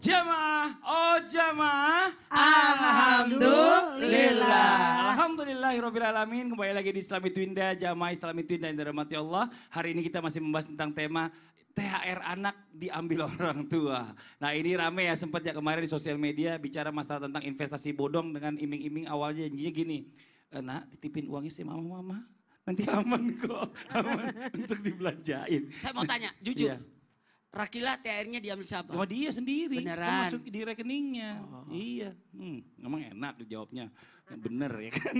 Jamaah, oh jamaah. Alhamdulillah. Alhamdulillahirrabbilalamin. Kembali lagi di Islami Twinda, jamaah Islami Twinda yang dirahmati Allah. Hari ini kita masih membahas tentang tema THR anak diambil orang tua. Nah ini rame ya, sempat ya kemarin di sosial media bicara masalah tentang investasi bodong dengan iming-iming awalnya janjinya gini. Nak titipin uangnya sih mama-mama, nanti aman kok, aman untuk dibelanjain. Saya mau tanya, jujur. Iya. Rakila THR-nya diambil siapa? Sama dia sendiri, kan Beneran? masuk di rekeningnya. Iya, emang enak dijawabnya. Bener ya kan.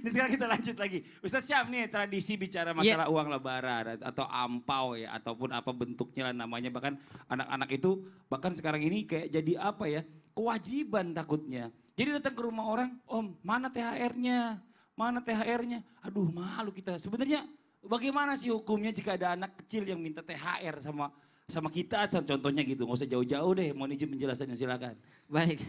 Ini sekarang kita lanjut lagi. Ustadz Syam nih tradisi bicara masalah uang lebaran atau ampau ya. Ataupun apa bentuknya lah namanya. Bahkan anak-anak itu bahkan sekarang ini kayak jadi apa ya. Kewajiban takutnya. Jadi datang ke rumah orang, om mana THR-nya? Mana THR-nya? Aduh malu kita. Sebenarnya bagaimana sih hukumnya jika ada anak kecil yang minta THR sama kita contohnya gitu. Nggak usah jauh-jauh deh, mohon izin penjelasannya silakan. Baik,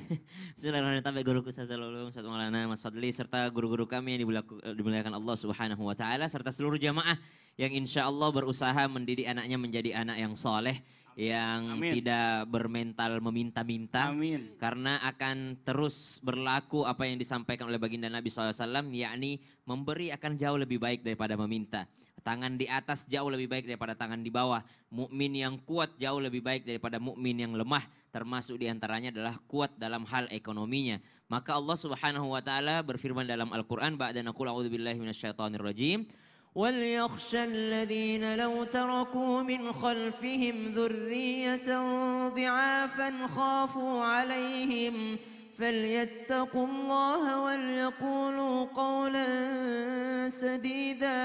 Bismillahirrahmanirrahim. Guruku Ustaz Ulum, Ustaz Maulana, Mas Fadli, serta guru-guru kami yang dimuliakan Allah Subhanahu Wa Taala, serta seluruh jamaah yang insya Allah berusaha mendidik anaknya menjadi anak yang soleh, yang tidak bermental meminta-minta. Amin. Karena akan terus berlaku apa yang disampaikan oleh baginda Nabi SAW, yakni memberi akan jauh lebih baik daripada meminta. Tangan di atas jauh lebih baik daripada tangan di bawah. Mukmin yang kuat jauh lebih baik daripada mukmin yang lemah. Termasuk diantaranya adalah kuat dalam hal ekonominya. Maka Allah Subhanahu Wa Taala berfirman dalam Al-Quran, ba'da naqul a'udzubillahi minasyaitonirrajim. وَلْيَخْشَ الَّذِينَ لَوْ تَرَكُوا مِنْ خَلْفِهِمْ ذُرِّيَّةً ضِعَافًا خَافُوا عَلَيْهِمْ فَلْيَتَّقُوا اللَّهَ وَلْيَقُولُوا قَوْلًا سَدِيدًا.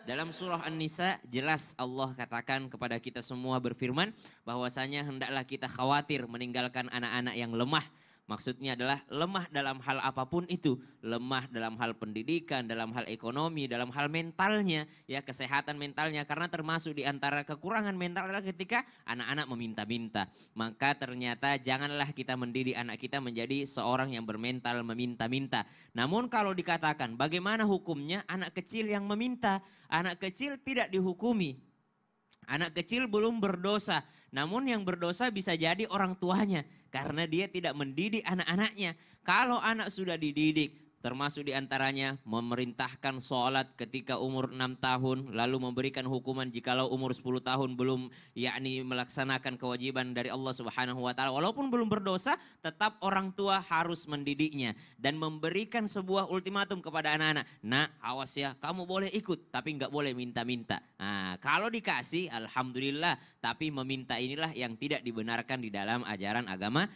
Dalam surah An-Nisa jelas Allah katakan kepada kita semua berfirman bahwasanya hendaklah kita khawatir meninggalkan anak-anak yang lemah. Maksudnya adalah lemah dalam hal apapun itu. Lemah dalam hal pendidikan, dalam hal ekonomi, dalam hal mentalnya. Ya kesehatan mentalnya. Karena termasuk di antara kekurangan mental adalah ketika anak-anak meminta-minta. Maka ternyata janganlah kita mendidik anak kita menjadi seorang yang bermental meminta-minta. Namun kalau dikatakan bagaimana hukumnya anak kecil yang meminta. Anak kecil tidak dihukumi. Anak kecil belum berdosa. Namun yang berdosa bisa jadi orang tuanya. Karena dia tidak mendidik anak-anaknya. Kalau anak sudah dididik, termasuk diantaranya memerintahkan sholat ketika umur 6 tahun. Lalu memberikan hukuman jikalau umur 10 tahun belum yakni melaksanakan kewajiban dari Allah Subhanahu Wa Taala. Walaupun belum berdosa, tetap orang tua harus mendidiknya. Dan memberikan sebuah ultimatum kepada anak-anak. Nak, awas ya, kamu boleh ikut tapi nggak boleh minta-minta. Nah, kalau dikasih, alhamdulillah. Tapi meminta inilah yang tidak dibenarkan di dalam ajaran agama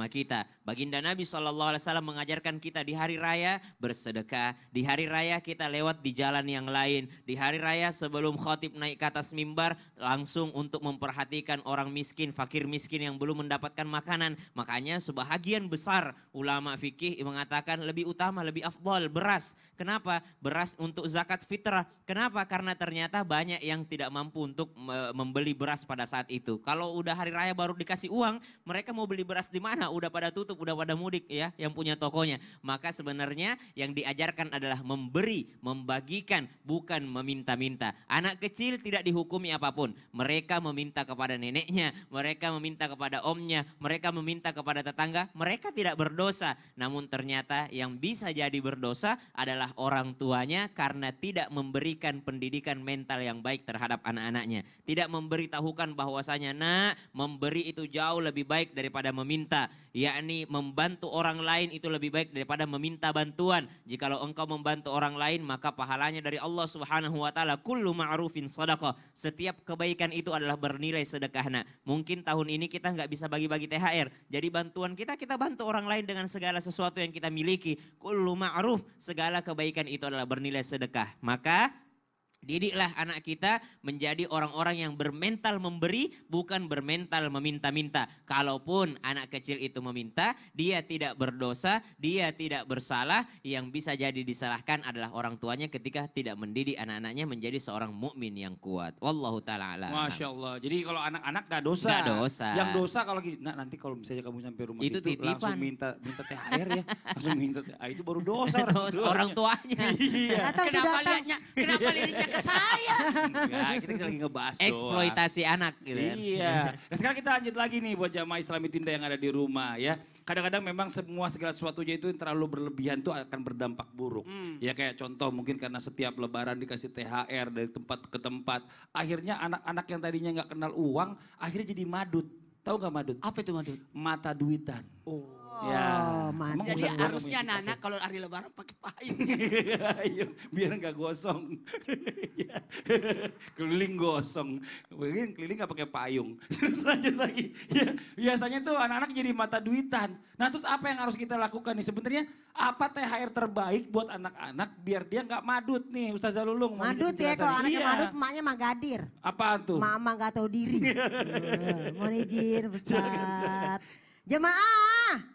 kita. Baginda Nabi SAW mengajarkan kita di hari raya bersedekah. Di hari raya kita lewat di jalan yang lain. Di hari raya sebelum khatib naik ke atas mimbar langsung untuk memperhatikan orang miskin, fakir miskin yang belum mendapatkan makanan. Makanya sebahagian besar ulama fikih mengatakan lebih utama, lebih afdal beras. Kenapa? Beras untuk zakat fitrah. Kenapa? Karena ternyata banyak yang tidak mampu untuk membeli beras pada saat itu. Kalau udah hari raya baru dikasih uang, mereka mau beli beras di mana? Udah pada tutup, udah pada mudik ya yang punya tokonya. Maka sebenarnya yang diajarkan adalah memberi, membagikan, bukan meminta-minta. Anak kecil tidak dihukumi apapun. Mereka meminta kepada neneknya, mereka meminta kepada omnya, mereka meminta kepada tetangga. Mereka tidak berdosa. Namun ternyata yang bisa jadi berdosa adalah orang tuanya karena tidak memberikan pendidikan mental yang baik terhadap anak-anaknya. Tidak memberitahukan bahwasanya nak, memberi itu jauh lebih baik daripada meminta. Yakni membantu orang lain itu lebih baik daripada meminta bantuan. Jikalau engkau membantu orang lain maka pahalanya dari Allah Subhanahu Wa Taala. Kullu ma'rufin sadaqah. Setiap kebaikan itu adalah bernilai sedekah. Nah, mungkin tahun ini kita nggak bisa bagi-bagi THR. Jadi bantuan kita bantu orang lain dengan segala sesuatu yang kita miliki. Kullu ma'ruf, segala kebaikan itu adalah bernilai sedekah. Maka didiklah anak kita menjadi orang-orang yang bermental memberi, bukan bermental meminta-minta. Kalaupun anak kecil itu meminta, dia tidak berdosa, dia tidak bersalah. Yang bisa jadi disalahkan adalah orang tuanya ketika tidak mendidik anak-anaknya menjadi seorang mukmin yang kuat. Wallahu ta'ala a'lam. Masya Allah. Jadi kalau anak-anak gak dosa. Gak dosa. Yang dosa kalau gini, nah nanti kalau misalnya kamu sampai rumah Itu situ titipan. langsung minta THR ya. Langsung minta THR. Itu baru dosa Orang tuanya. Iya. Atau Kenapa datang. liatnya ke saya. Enggak, kita lagi ngebahas doang. Eksploitasi anak gitu kan. Iya. Nah sekarang kita lanjut lagi nih buat jamaah Islami Tinda yang ada di rumah ya. Kadang-kadang memang segala sesuatunya itu yang terlalu berlebihan tuh akan berdampak buruk. Ya kayak contoh mungkin karena setiap lebaran dikasih THR dari tempat ke tempat. Akhirnya anak-anak yang tadinya nggak kenal uang akhirnya jadi madut. Tahu nggak madut? Apa itu Madut? Mata duitan. Oh. Ya. madut. Emang Jadi Ustaz Buar harusnya ngomong anak-anak kalau hari lebaran pakai payung. Iya, biar nggak gosong. Iya. Keliling gosong. Mungkin keliling nggak pakai payung. Terus lanjut lagi. Ya, biasanya tuh anak-anak jadi mata duitan. Nah terus apa yang harus kita lakukan nih? Sebenarnya apa THR terbaik buat anak-anak biar dia nggak madut nih Ustazah Lulung. mau Madut izin ya, penjelasan. kalau anaknya Iya. madut, emaknya magadir. Apaan tuh? Mama gak tahu diri. Mohon izin Ustaz. Jemaah.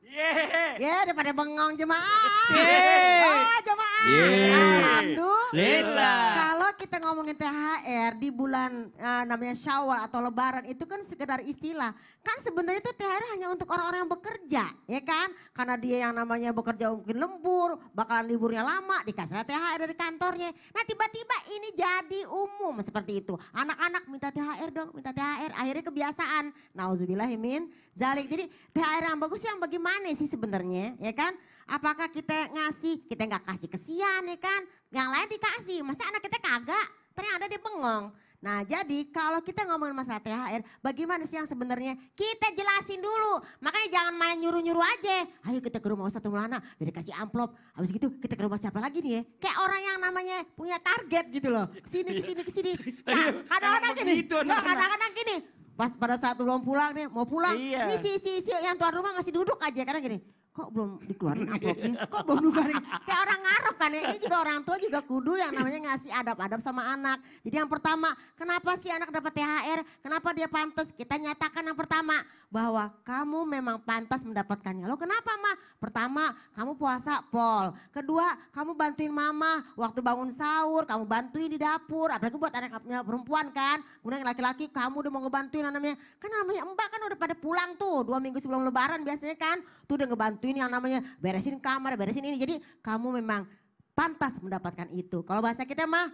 Yeay. Ya daripada bengong jemaah. Yeay. Oh jemaah. Yeay. Alhamdulillah. Kalau kita ngomongin THR di bulan namanya Syawal atau Lebaran itu kan sekedar istilah. Kan sebenarnya itu THR hanya untuk orang-orang yang bekerja, ya kan? Karena dia yang namanya bekerja mungkin lembur, bakalan liburnya lama, dikasih THR dari kantornya. Nah tiba-tiba ini jadi umum seperti itu. Anak-anak minta THR dong, minta THR. Akhirnya kebiasaan. Nauzubillahimin zalik. Jadi THR yang bagus yang bagaimana sih sebenarnya, ya kan? Apakah kita ngasih, kita nggak kasih kesian ya kan? Yang lain dikasih, masa anak kita kagak? Ternyata dia bengong. Nah jadi kalau kita ngomongin masalah THR, bagaimana sih yang sebenarnya? Kita jelasin dulu. Makanya jangan main nyuruh-nyuruh aja. Ayo kita ke rumah Ustadz Maulana, biar dikasih amplop. Habis gitu kita ke rumah siapa lagi nih ya? Kayak orang yang namanya punya target gitu loh. Kesini, kesini, kesini. Nah, kadang-kadang gini, begitu nah, anak-anak. kadang-kadang gini. Pas pada saat belum pulang nih, mau pulang. Iya. Ini si yang tuan rumah masih duduk aja. Karena gini, kok belum dikeluarin amplopnya? Kok belum dikeluarin? Kayak orang ngarep kan ya. Ini juga orang tua juga kudu yang namanya ngasih adab-adab sama anak. Jadi yang pertama, kenapa si anak dapat THR? Kenapa dia pantas? Kita nyatakan yang pertama, bahwa kamu memang pantas mendapatkannya. Lo kenapa mah? Pertama, kamu puasa pol. Kedua, kamu bantuin mama waktu bangun sahur. Kamu bantuin di dapur. Apalagi buat anaknya perempuan kan. Kemudian yang laki-laki, kamu udah mau ngebantuin namanya. Kan namanya mbak kan udah pada pulang tuh. 2 minggu sebelum lebaran biasanya kan. Tuh udah ngebantuin yang namanya beresin kamar, beresin ini. Jadi kamu memang pantas mendapatkan itu. Kalau bahasa kita mah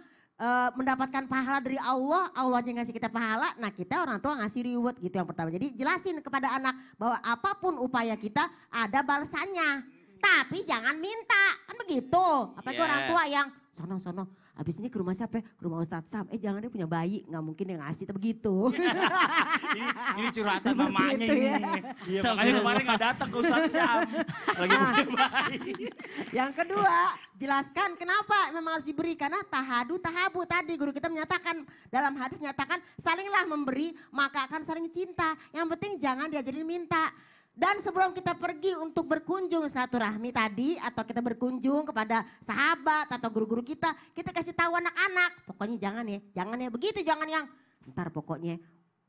mendapatkan pahala dari Allah, Allah aja ngasih kita pahala, nah kita orang tua ngasih reward gitu yang pertama. Jadi jelasin kepada anak bahwa apapun upaya kita ada balasannya. Tapi jangan minta, kan begitu. Apalagi Yeah. orang tua yang sono, abis ini ke rumah siapa ya? Ke rumah Ustadz Sam, jangan dia punya bayi, nggak mungkin dia ngasih, begitu. ini curhatan Seperti mamanya itu ini. ya. Iya, makanya kemarin gak datang ke Ustadz Syam. Lagi punya bayi. Yang kedua, jelaskan kenapa memang harus diberi. Karena tahadu, tahabu tadi guru kita menyatakan, dalam hadis menyatakan salinglah memberi maka akan saling cinta. Yang penting jangan diajarin minta. Dan sebelum kita pergi untuk berkunjung silaturahmi tadi atau kita berkunjung kepada sahabat atau guru-guru kita kasih tahu anak-anak. Pokoknya jangan ya begitu, jangan yang ntar pokoknya.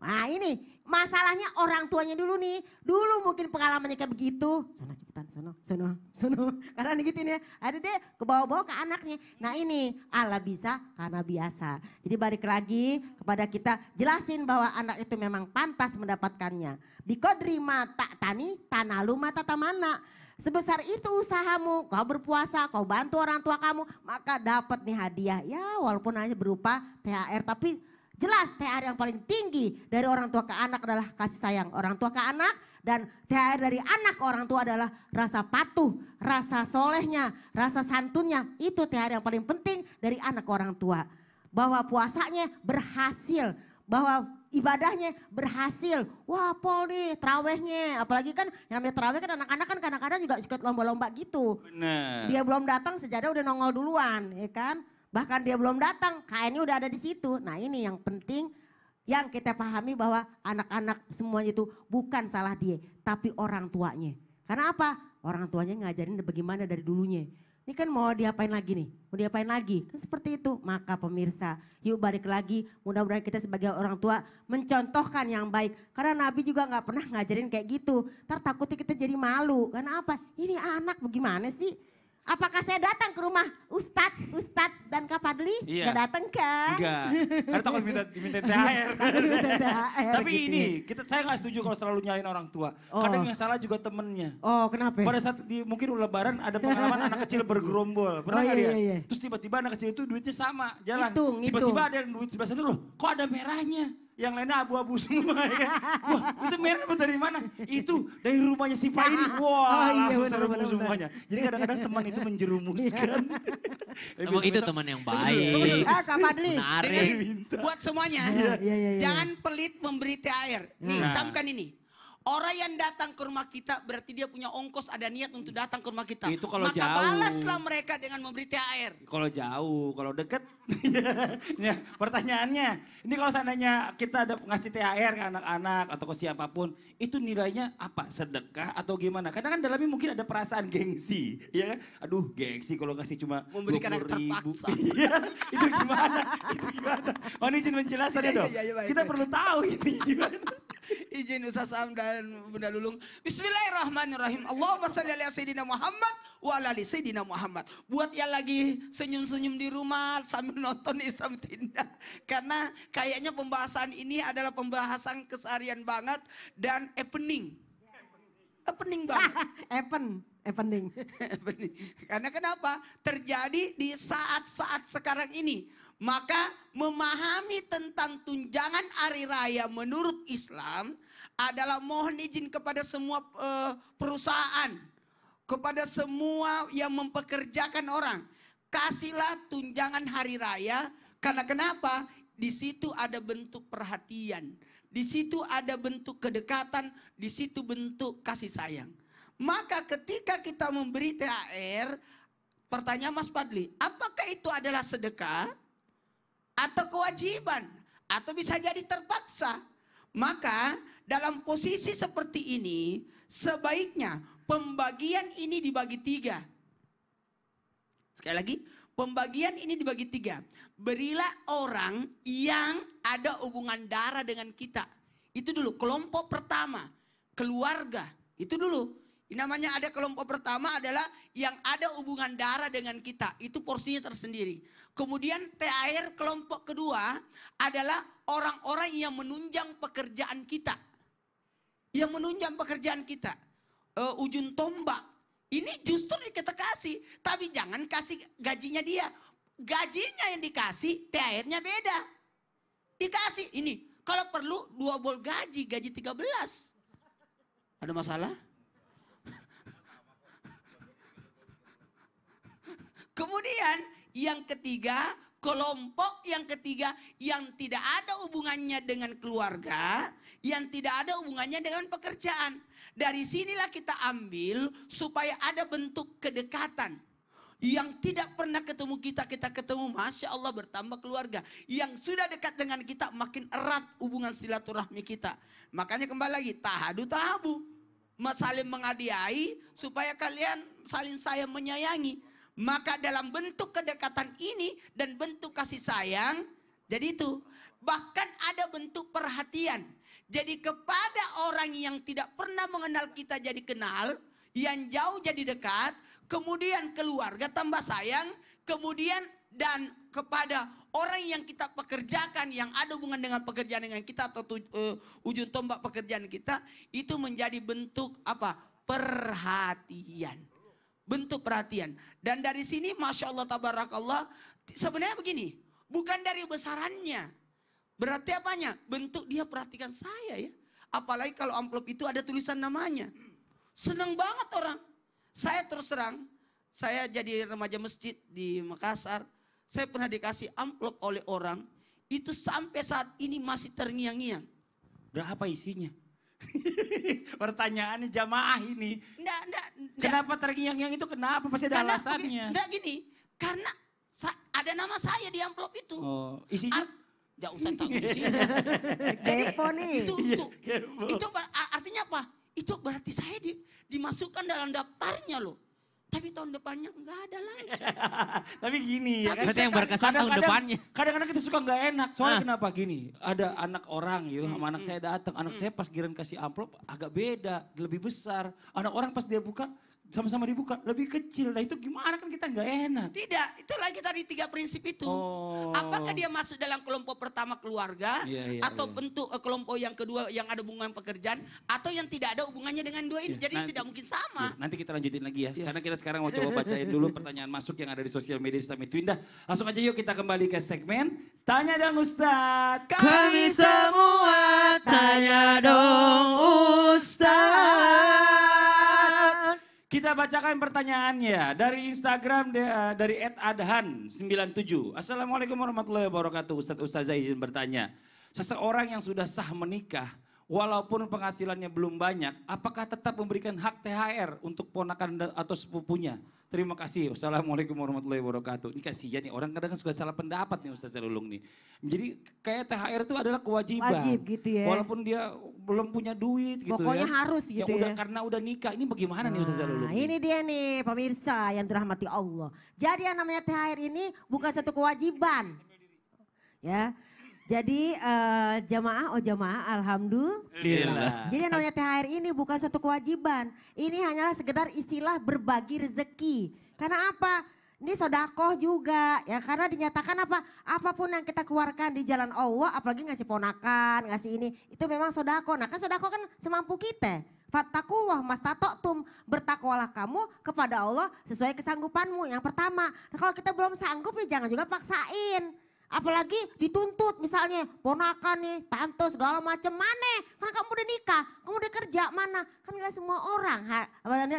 Nah ini masalahnya orang tuanya dulu nih. Dulu mungkin pengalamannya kayak begitu. Sono cepetan, sono. Karena gitu ya. Ada deh ke bawah-bawah ke anaknya. Nah ini Allah bisa karena biasa. Jadi balik lagi kepada kita jelasin bahwa anak itu memang pantas mendapatkannya. Biqadri ma ta'tani tanalu ma tatamana. Sebesar itu usahamu, kau berpuasa, kau bantu orang tua kamu, maka dapat nih hadiah. Ya walaupun hanya berupa THR, tapi jelas THR yang paling tinggi dari orang tua ke anak adalah kasih sayang orang tua ke anak. Dan THR dari anak ke orang tua adalah rasa patuh, rasa solehnya, rasa santunnya. Itu THR yang paling penting dari anak ke orang tua. Bahwa puasanya berhasil, bahwa ibadahnya berhasil. Wah pol nih terawihnya. Apalagi kan yang namanya terawih kan anak-anak kan kadang-kadang juga ikut lomba-lomba gitu. Bener. Dia belum datang sejadah udah nongol duluan ya kan. Bahkan dia belum datang kainnya udah ada di situ. Nah ini yang penting yang kita pahami bahwa anak-anak semuanya itu bukan salah dia. Tapi orang tuanya. Karena apa? Orang tuanya ngajarin bagaimana dari dulunya. Ini kan mau diapain lagi nih? Mau diapain lagi? Kan seperti itu. Maka pemirsa, yuk balik lagi. Mudah-mudahan kita sebagai orang tua mencontohkan yang baik. Karena Nabi juga gak pernah ngajarin kayak gitu. Ntar takutnya kita jadi malu. Karena apa? Ini anak bagaimana sih? Apakah saya datang ke rumah Ustadz dan Kak Fadli? Iya. Gak datang kan? Enggak, karena takut diminta THR. Tapi gitu ini, saya nggak setuju kalau selalu nyalain orang tua. Oh. Kadang yang salah juga temennya. Oh kenapa? Pada saat mungkin lebaran ada pengalaman anak kecil bergerombol. Pernah Oh, nggak iya, dia? iya. Terus tiba-tiba anak kecil itu duitnya sama, jalan. Ngitung. Tiba-tiba ada yang duit sebelah satu loh, kok ada merahnya? Yang lainnya abu-abu semua ya kan. Wah itu merah dari mana? Itu dari rumahnya si Pak ini. Wah Oh, iya, langsung benar, serbu benar, semuanya. Jadi kadang-kadang teman itu menjerumuskan. Emang itu teman yang baik. Kak Fadli. Menarik. Jadi buat semuanya, Iya. jangan pelit memberi THR. Nih, Nah. camkan ini. Orang yang datang ke rumah kita berarti dia punya ongkos, ada niat untuk datang ke rumah kita. Itu kalau Maka jauh. balaslah mereka dengan memberi THR. Kalau jauh, kalau deket, ya, pertanyaannya, ini kalau seandainya kita ada ngasih THR ke anak-anak atau ke siapapun, itu nilainya apa? Sedekah atau gimana? Karena kan dalamnya mungkin ada perasaan gengsi, ya kan? Aduh, gengsi kalau ngasih cuma Memberikan yang 20.000. terpaksa. Iya, itu gimana? Itu gimana? Oh, ini izin penjelasannya dong. Iya, baik, Kita baik. perlu tahu ini gimana. Izin Ustaz Am dan Bunda Lulung. Bismillahirrahmanirrahim. Allahumma salli ala Sayyidina Muhammad wa ala ali Sayyidina Muhammad. Buat yang lagi senyum-senyum di rumah sambil nonton Islam Tindak. Karena kayaknya pembahasan ini adalah pembahasan keseharian banget dan happening. Happening banget. Evening. Happening. Karena kenapa? Terjadi di saat-saat sekarang ini. Maka memahami tentang tunjangan hari raya menurut Islam adalah mohon izin kepada semua perusahaan, kepada semua yang mempekerjakan orang. Kasihlah tunjangan hari raya karena kenapa? Di situ ada bentuk perhatian, di situ ada bentuk kedekatan, di situ bentuk kasih sayang. Maka ketika kita memberi THR, pertanyaan Mas Fadli, apakah itu adalah sedekah? Atau kewajiban, atau bisa jadi terpaksa. Maka dalam posisi seperti ini, sebaiknya pembagian ini dibagi 3. Sekali lagi, pembagian ini dibagi 3. Berilah orang yang ada hubungan darah dengan kita. Itu dulu, kelompok pertama, keluarga. Itu dulu. Ini namanya ada kelompok pertama adalah yang ada hubungan darah dengan kita. Itu porsinya tersendiri. Kemudian THR kelompok kedua adalah orang-orang yang menunjang pekerjaan kita. Yang menunjang pekerjaan kita. Ujung tombak. Ini justru kita kasih. Tapi jangan kasih gajinya dia. Gajinya yang dikasih, THR-nya beda. Dikasih ini. Kalau perlu 2 bol gaji 13. Ada masalah? Kemudian yang ketiga, kelompok yang ketiga yang tidak ada hubungannya dengan keluarga, yang tidak ada hubungannya dengan pekerjaan. Dari sinilah kita ambil supaya ada bentuk kedekatan. Yang tidak pernah ketemu kita ketemu, Masya Allah bertambah keluarga. Yang sudah dekat dengan kita makin erat hubungan silaturahmi kita. Makanya kembali lagi, tahadu tahabu. Saling mengadiai supaya kalian saling sayang menyayangi. Maka dalam bentuk kedekatan ini dan bentuk kasih sayang, jadi itu. Bahkan ada bentuk perhatian. Jadi kepada orang yang tidak pernah mengenal kita jadi kenal, yang jauh jadi dekat, kemudian keluarga tambah sayang, kemudian dan kepada orang yang kita pekerjakan, yang ada hubungan dengan pekerjaan dengan kita atau ujung tombak pekerjaan kita, itu menjadi bentuk apa? Perhatian. Bentuk perhatian. Dan dari sini Masya Allah Tabarakallah, sebenarnya begini, bukan dari besarannya. Berarti apanya? Bentuk dia perhatikan saya ya. Apalagi kalau amplop itu ada tulisan namanya. Senang banget orang. Saya terus terang, saya jadi remaja masjid di Makassar. Saya pernah dikasih amplop oleh orang. Itu sampai saat ini masih terngiang-ngiang. Berapa isinya? Pertanyaannya jamaah ini. Enggak. Kenapa terngiang-ngiang itu kenapa? Pasti ada alasannya. Enggak gini, karena ada nama saya di amplop itu. Oh, isinya? Enggak usah tahu isinya. Jadi Kepo nih. itu artinya apa? Itu berarti saya dimasukkan dalam daftarnya loh. Tapi tahun depannya enggak ada lagi. Tapi gini ya kan. Berarti yang berkesan tahun depannya. Kadang-kadang kita suka nggak enak. Soalnya kenapa gini? Ada anak orang gitu sama anak saya datang. Anak saya pas giran kasih amplop agak beda, lebih besar. Anak orang pas dia buka sama-sama dibuka lebih kecil. Nah itu gimana, kan kita nggak enak. Tidak, itu lagi tadi 3 prinsip itu. Oh. Apakah dia masuk dalam kelompok pertama keluarga, Iya, atau iya. bentuk kelompok yang kedua yang ada hubungan pekerjaan, atau yang tidak ada hubungannya dengan dua ini. Iya, Jadi nanti- tidak mungkin sama. Ya, nanti kita lanjutin lagi ya. Iya. Karena kita sekarang mau coba bacain dulu pertanyaan masuk yang ada di sosial media Islam itu Indah. Langsung aja yuk kita kembali ke segmen Tanya Dong Ustadz. Kami semua tanya dong Ustaz. Kita bacakan pertanyaannya dari Instagram dari @adhan97. Assalamualaikum warahmatullahi wabarakatuh. Ustadz Ustazah izin bertanya. Seseorang yang sudah sah menikah walaupun penghasilannya belum banyak, apakah tetap memberikan hak THR untuk ponakan atau sepupunya? Terima kasih. Wassalamualaikum warahmatullahi wabarakatuh. Ini kasihan nih, orang kadang suka salah pendapat nih Ustaz Lulung nih. Jadi kayak THR itu adalah kewajiban. Wajib gitu ya. Walaupun dia belum punya duit gitu Pokoknya ya. harus gitu Yang udah ya. karena udah nikah, ini bagaimana nih Ustaz Lulung? Nah, ini dia nih pemirsa yang dirahmati Allah. Jadi yang namanya THR ini bukan satu kewajiban. Ya. Jadi jamaah alhamdulillah. Jadi yang namanya THR ini bukan satu kewajiban. Ini hanyalah sekedar istilah berbagi rezeki. Karena apa? Ini sodakoh juga ya, karena dinyatakan apa? Apapun yang kita keluarkan di jalan Allah, apalagi ngasih ponakan, ngasih ini, itu memang sodakoh. Nah kan sodakoh kan semampu kita. Fattakullah mastata'tum, bertakwalah kamu kepada Allah sesuai kesanggupanmu. Yang pertama, nah, kalau kita belum sanggup ya jangan juga paksain. Apalagi dituntut misalnya ponakan nih, tante segala macam mana? Karena kamu udah nikah, kamu udah kerja mana? Kan gak semua orang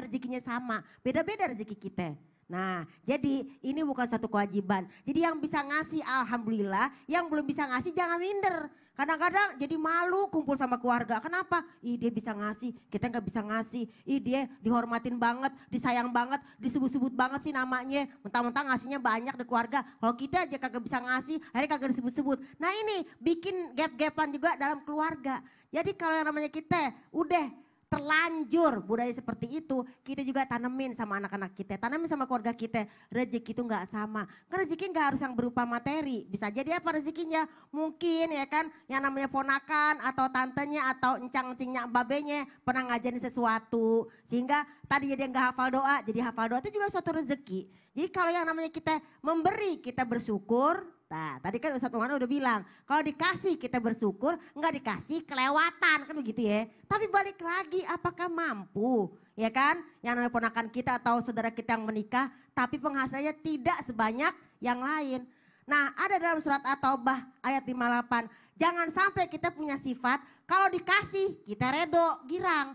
rezekinya sama, beda-beda rezeki kita. Nah jadi ini bukan satu kewajiban. Jadi yang bisa ngasih alhamdulillah, yang belum bisa ngasih jangan minder. Kadang-kadang jadi malu kumpul sama keluarga. Kenapa? Ih dia bisa ngasih, kita nggak bisa ngasih. Ih dia dihormatin banget, disayang banget, disebut-sebut banget sih namanya. Mentang-mentang ngasihnya banyak di keluarga. Kalau kita aja kagak bisa ngasih, akhirnya kagak disebut-sebut. Nah ini bikin gap-gapan juga dalam keluarga. Jadi kalau yang namanya kita udah terlanjur budaya seperti itu, kita juga tanemin sama anak-anak kita, tanemin sama keluarga kita. Rezeki itu nggak sama. Kan rezeki nggak harus yang berupa materi. Bisa jadi apa rezekinya? Mungkin ya kan yang namanya ponakan atau tantenya atau encang-encingnya babenya pernah ngajarin sesuatu. Sehingga tadi dia nggak hafal doa, jadi hafal doa itu juga suatu rezeki. Jadi kalau yang namanya kita memberi, kita bersyukur. Nah tadi kan Ustadz Umar udah bilang, kalau dikasih kita bersyukur, nggak dikasih kelewatan kan begitu ya. Tapi balik lagi apakah mampu ya kan. Yang namanya ponakan kita atau saudara kita yang menikah, tapi penghasilannya tidak sebanyak yang lain. Nah ada dalam surat At-Taubah ayat 58, jangan sampai kita punya sifat kalau dikasih kita redo, girang.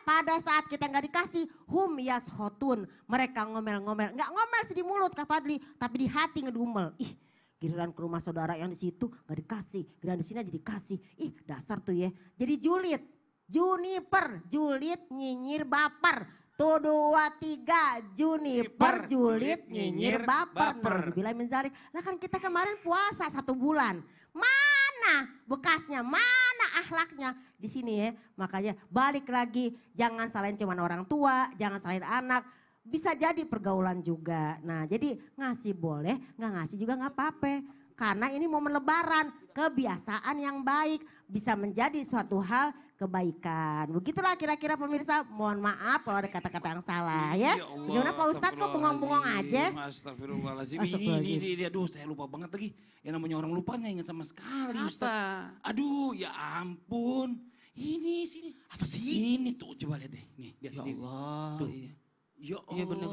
Pada saat kita nggak dikasih, hum yashotun, mereka ngomel-ngomel. Nggak ngomel sih di mulut Kak Fadli, tapi di hati ngedumel. Ih giliran ke rumah saudara yang di situ nggak dikasih, giliran di sini aja dikasih. Ih dasar tuh ya. Jadi julid, juniper, julid, nyinyir, baper. Tuh 2, 3, juniper, julid, nyinyir, baper. Nauzubillah min dzalik. Lah kan kita kemarin puasa 1 bulan. Mana bekasnya, mana akhlaknya di sini ya. Makanya balik lagi, jangan salahin cuma orang tua, jangan salahin anak. Bisa jadi pergaulan juga. Nah jadi ngasih boleh, nggak ngasih juga nggak apa-apa. Karena ini momen lebaran, kebiasaan yang baik bisa menjadi suatu hal kebaikan. Begitulah kira-kira pemirsa, mohon maaf kalau ada kata-kata yang salah ya. Gimana Pak Ustadz kok bengong-bengong aja? Astagfirullahaladzim. Ini, aduh saya lupa banget lagi. Yang namanya orang lupa nggak ingat sama sekali Ustadz. Aduh ya ampun. Ini sini. Apa sih? Ini tuh coba lihat deh. Nih lihat Ya sendiri. Allah. Tuh. Iya. Ya Iya, bener.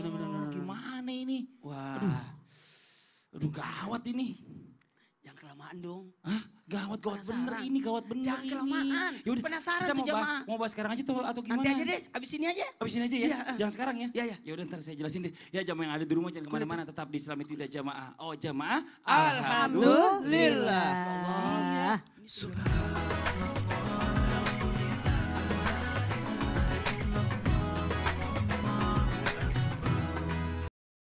gimana ini? Wah. Aduh gawat ini. Jangan kelamaan dong. Hah? Gawat bener Penasaran. ini, gawat bener Jangan ini. kelamaan. Yaudah, Penasaran kita tuh jamaah. mau bahas sekarang aja tuh atau gimana? Nanti aja deh, abis ini aja. Abis ini aja ya? Iya. Jangan sekarang ya? Iya. Ya udah ntar saya jelasin deh. Ya jamaah yang ada di rumah jangan kemana-mana, tetap di Islam Tidak Jamaah. Oh jamaah. Alhamdulillah. Alhamdulillah. Subhanallah.